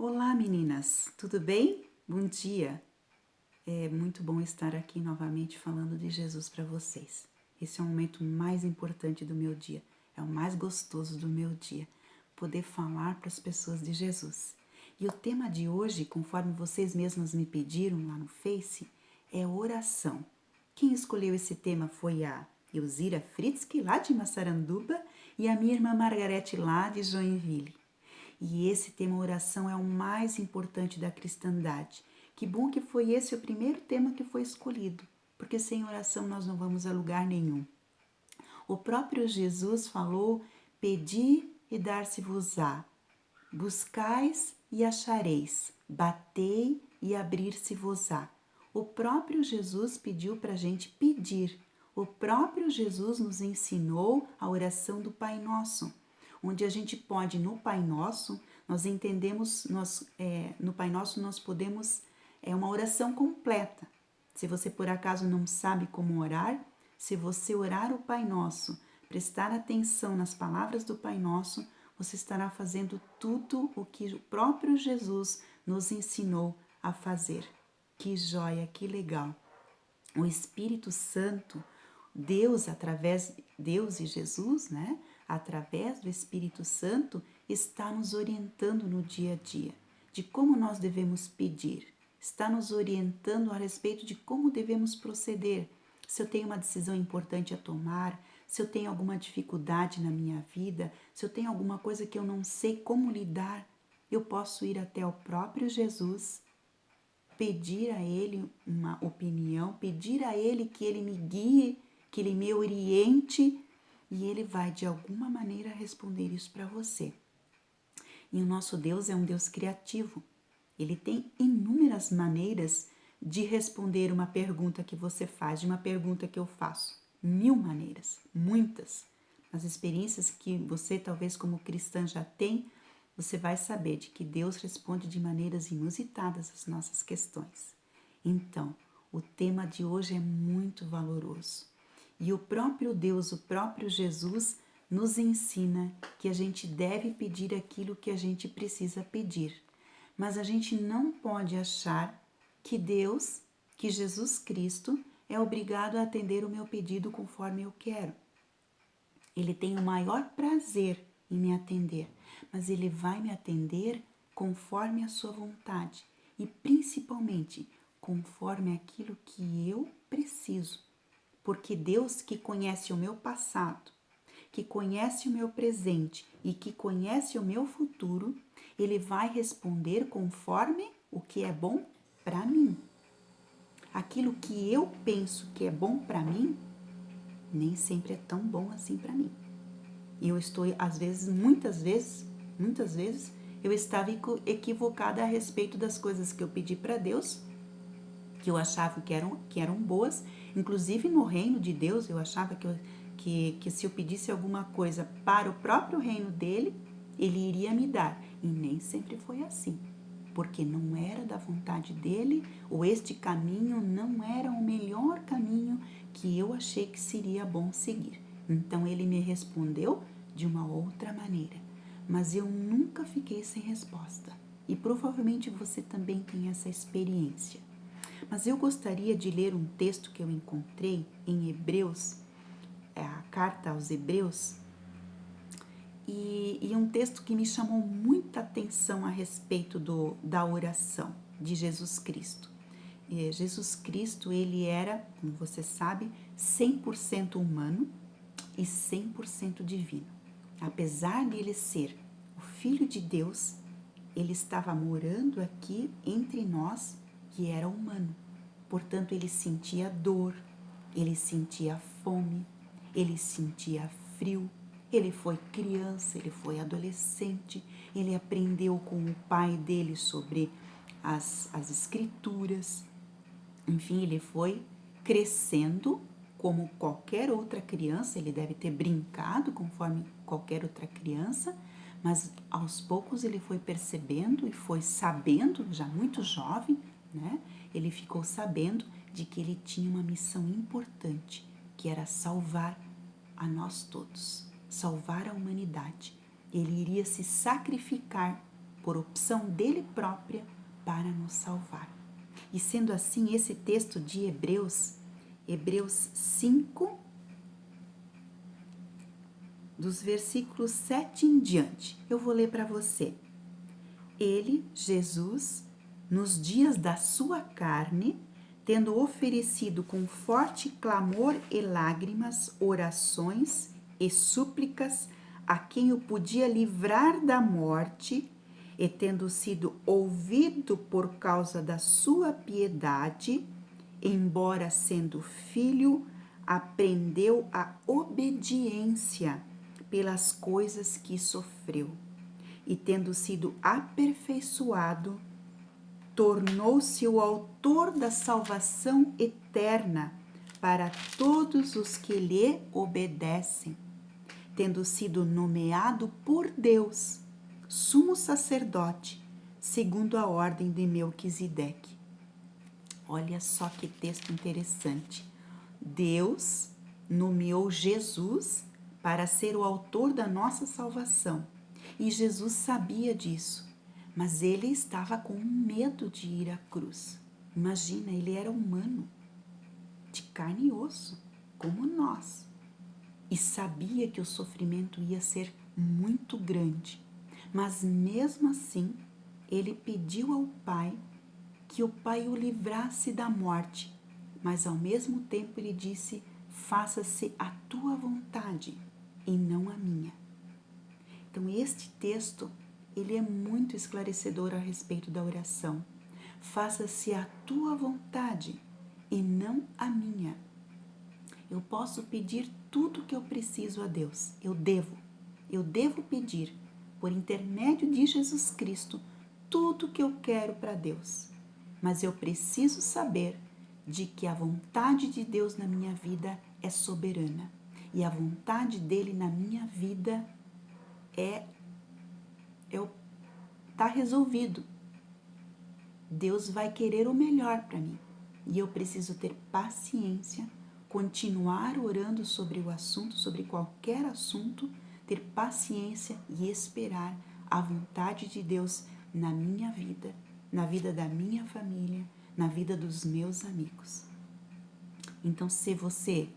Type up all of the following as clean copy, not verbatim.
Olá meninas, tudo bem? Bom dia! É muito bom estar aqui novamente falando de Jesus para vocês. Esse é o momento mais importante do meu dia, é o mais gostoso do meu dia, poder falar para as pessoas de Jesus. E o tema de hoje, conforme vocês mesmas me pediram lá no Face, é oração. Quem escolheu esse tema foi a Elzira Fritzky, lá de Massaranduba, e a minha irmã Margarete, lá de Joinville. E esse tema oração é o mais importante da cristandade. Que bom que foi esse o primeiro tema que foi escolhido, porque sem oração nós não vamos a lugar nenhum. O próprio Jesus falou: pedi e dar-se-vos-á, buscais e achareis, batei e abrir-se-vos-á. O próprio Jesus pediu para a gente pedir. O próprio Jesus nos ensinou a oração do Pai Nosso, onde a gente pode, no Pai Nosso, nós entendemos, no Pai Nosso nós podemos, é uma oração completa. Se você por acaso não sabe como orar, se você orar o Pai Nosso, prestar atenção nas palavras do Pai Nosso, você estará fazendo tudo o que o próprio Jesus nos ensinou a fazer. Que joia, que legal! O Espírito Santo, Deus e Jesus, né? Através do Espírito Santo, está nos orientando no dia a dia de como nós devemos pedir, está nos orientando a respeito de como devemos proceder. Se eu tenho uma decisão importante a tomar, se eu tenho alguma dificuldade na minha vida, se eu tenho alguma coisa que eu não sei como lidar, eu posso ir até o próprio Jesus, pedir a Ele uma opinião, pedir a Ele que Ele me guie, que Ele me oriente, e Ele vai de alguma maneira responder isso para você. E o nosso Deus é um Deus criativo. Ele tem inúmeras maneiras de responder uma pergunta que você faz, de uma pergunta que eu faço. 1000 maneiras, muitas. As experiências que você, talvez como cristã, já tem, você vai saber de que Deus responde de maneiras inusitadas as nossas questões. Então, o tema de hoje é muito valoroso. E o próprio Deus, o próprio Jesus, nos ensina que a gente deve pedir aquilo que a gente precisa pedir. Mas a gente não pode achar que Deus, que Jesus Cristo, é obrigado a atender o meu pedido conforme eu quero. Ele tem o maior prazer em me atender, mas Ele vai me atender conforme a sua vontade e principalmente conforme aquilo que eu preciso. Porque Deus, que conhece o meu passado, que conhece o meu presente e que conhece o meu futuro, Ele vai responder conforme o que é bom para mim. Aquilo que eu penso que é bom para mim, nem sempre é tão bom assim para mim. E eu estou, às vezes, muitas vezes, eu estava equivocada a respeito das coisas que eu pedi para Deus, que eu achava que eram boas. Inclusive no reino de Deus, eu achava que se eu pedisse alguma coisa para o próprio reino dele, ele iria me dar. E nem sempre foi assim, porque não era da vontade dele, ou este caminho não era o melhor caminho que eu achei que seria bom seguir. Então ele me respondeu de uma outra maneira, mas eu nunca fiquei sem resposta. E provavelmente você também tem essa experiência. Mas eu gostaria de ler um texto que eu encontrei em Hebreus, é a carta aos Hebreus, e um texto que me chamou muita atenção a respeito da oração de Jesus Cristo. Jesus Cristo, ele era, como você sabe, 100% humano e 100% divino. Apesar de ele ser o Filho de Deus, ele estava morando aqui entre nós, que era humano. Portanto, ele sentia dor, ele sentia fome, ele sentia frio. Ele foi criança, ele foi adolescente, ele aprendeu com o pai dele sobre as escrituras. Enfim, ele foi crescendo como qualquer outra criança. Ele deve ter brincado conforme qualquer outra criança, mas aos poucos ele foi percebendo e foi sabendo, já muito jovem, né? Ele ficou sabendo de que ele tinha uma missão importante, que era salvar a nós todos, salvar a humanidade. Ele iria se sacrificar por opção dele própria, para nos salvar. E sendo assim, esse texto de Hebreus 5, dos versículos 7 em diante, eu vou ler para você. Ele, Jesus, nos dias da sua carne, tendo oferecido com forte clamor e lágrimas, orações e súplicas a quem o podia livrar da morte, e tendo sido ouvido por causa da sua piedade, embora sendo filho, aprendeu a obediência pelas coisas que sofreu, e tendo sido aperfeiçoado, tornou-se o autor da salvação eterna para todos os que lhe obedecem, tendo sido nomeado por Deus sumo sacerdote, segundo a ordem de Melquisedeque. Olha só que texto interessante. Deus nomeou Jesus para ser o autor da nossa salvação. E Jesus sabia disso, mas ele estava com medo de ir à cruz. Imagina, ele era humano, de carne e osso, como nós. E sabia que o sofrimento ia ser muito grande. Mas mesmo assim, ele pediu ao Pai que o Pai o livrasse da morte. Mas ao mesmo tempo ele disse: faça-se a tua vontade e não a minha. Então este texto, ele é muito esclarecedor a respeito da oração. Faça-se a tua vontade e não a minha. Eu posso pedir tudo o que eu preciso a Deus. Eu devo pedir, por intermédio de Jesus Cristo, tudo o que eu quero para Deus. Mas eu preciso saber de que a vontade de Deus na minha vida é soberana. E a vontade dele na minha vida tá resolvido. Deus vai querer o melhor para mim. E eu preciso ter paciência, continuar orando sobre o assunto, sobre qualquer assunto, ter paciência e esperar a vontade de Deus na minha vida, na vida da minha família, na vida dos meus amigos. Então,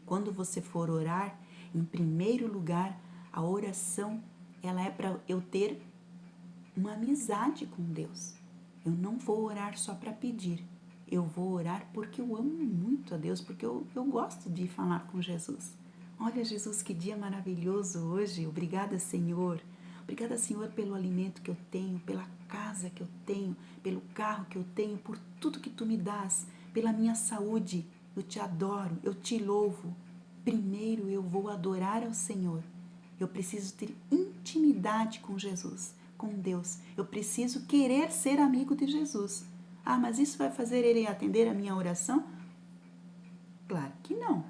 quando você for orar, em primeiro lugar, a oração, ela é para eu ter uma amizade com Deus. Eu não vou orar só para pedir. Eu vou orar porque eu amo muito a Deus, porque eu gosto de falar com Jesus. Olha, Jesus, que dia maravilhoso hoje. Obrigada, Senhor. Obrigada, Senhor, pelo alimento que eu tenho, pela casa que eu tenho, pelo carro que eu tenho, por tudo que Tu me dás, pela minha saúde. Eu Te adoro, eu Te louvo. Primeiro eu vou adorar ao Senhor. Eu preciso ter intimidade com Jesus, com Deus. Eu preciso querer ser amigo de Jesus. Ah, mas isso vai fazer ele atender a minha oração? Claro que não.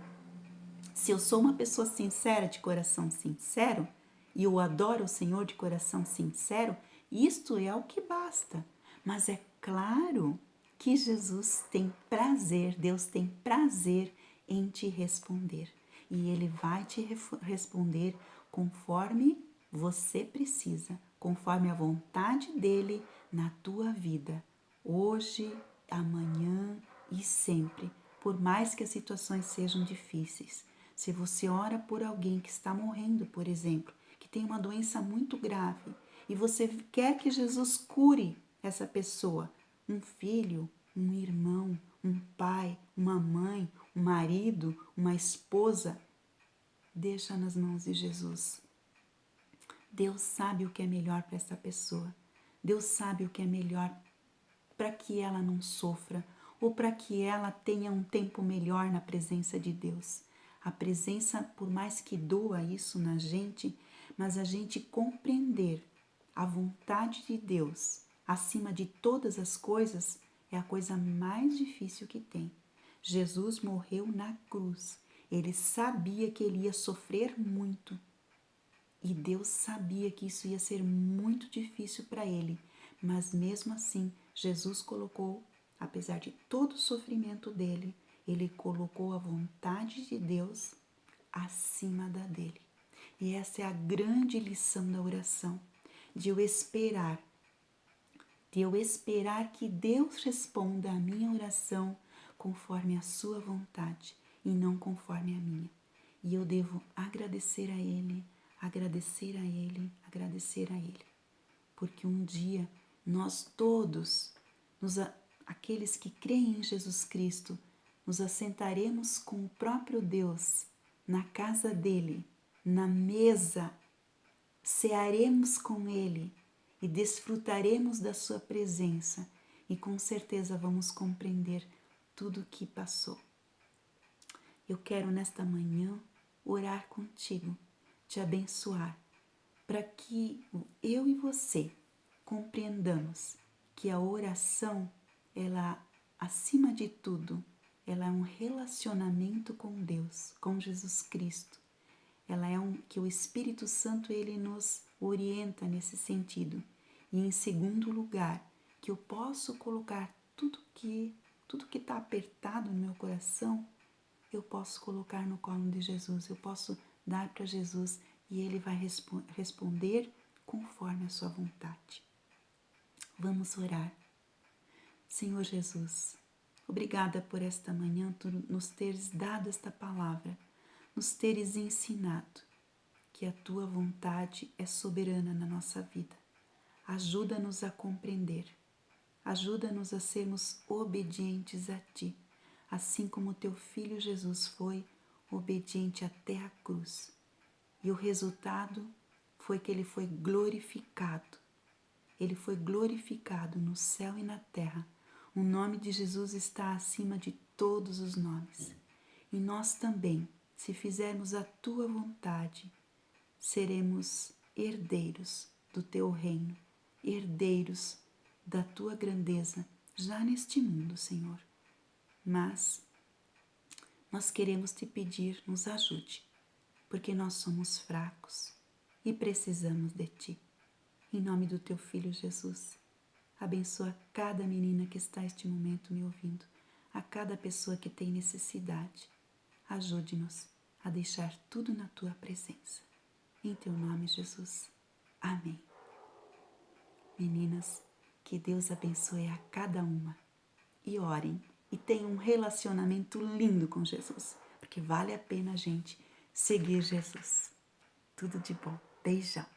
Se eu sou uma pessoa sincera, de coração sincero, e eu adoro o Senhor de coração sincero, isto é o que basta. Mas é claro que Jesus tem prazer, Deus tem prazer em te responder. E Ele vai te responder conforme você precisa, conforme a vontade dEle na tua vida, hoje, amanhã e sempre, por mais que as situações sejam difíceis. Se você ora por alguém que está morrendo, por exemplo, que tem uma doença muito grave, e você quer que Jesus cure essa pessoa, um filho, um irmão, um pai, uma mãe, um marido, uma esposa, deixa nas mãos de Jesus. Deus sabe o que é melhor para essa pessoa. Deus sabe o que é melhor para que ela não sofra ou para que ela tenha um tempo melhor na presença de Deus. A presença, por mais que doa isso na gente, mas a gente compreender a vontade de Deus acima de todas as coisas é a coisa mais difícil que tem. Jesus morreu na cruz. Ele sabia que ele ia sofrer muito. E Deus sabia que isso ia ser muito difícil para ele. Mas mesmo assim, Jesus colocou, apesar de todo o sofrimento dele, ele colocou a vontade de Deus acima da dele. E essa é a grande lição da oração, de eu esperar de eu esperar que Deus responda a minha oração conforme a sua vontade e não conforme a minha. E eu devo agradecer a Ele, agradecer a Ele, agradecer a Ele. Porque um dia nós todos, aqueles que creem em Jesus Cristo, nos assentaremos com o próprio Deus na casa dele, na mesa, cearemos com ele e desfrutaremos da sua presença e com certeza vamos compreender tudo o que passou. Eu quero nesta manhã orar contigo, te abençoar, para que eu e você compreendamos que a oração, ela, acima de tudo, ela é um relacionamento com Deus, com Jesus Cristo. Ela é que o Espírito Santo, ele nos orienta nesse sentido. E em segundo lugar, que eu posso colocar tudo que está apertado no meu coração, eu posso colocar no colo de Jesus, eu posso dar para Jesus e Ele vai responder conforme a sua vontade. Vamos orar. Senhor Jesus, obrigada por esta manhã, tu nos teres dado esta palavra, nos teres ensinado que a tua vontade é soberana na nossa vida. Ajuda-nos a compreender, ajuda-nos a sermos obedientes a ti, assim como teu Filho Jesus foi obediente até a cruz. E o resultado foi que ele foi glorificado. Ele foi glorificado no céu e na terra. O nome de Jesus está acima de todos os nomes. E nós também, se fizermos a tua vontade, seremos herdeiros do teu reino, herdeiros da tua grandeza, já neste mundo, Senhor. Mas nós queremos te pedir, nos ajude, porque nós somos fracos e precisamos de ti. Em nome do teu Filho Jesus, abençoa cada menina que está neste momento me ouvindo, a cada pessoa que tem necessidade. Ajude-nos a deixar tudo na tua presença. Em teu nome, Jesus. Amém. Meninas, que Deus abençoe a cada uma. E orem e tenham um relacionamento lindo com Jesus, porque vale a pena a gente seguir Jesus. Tudo de bom. Beijão.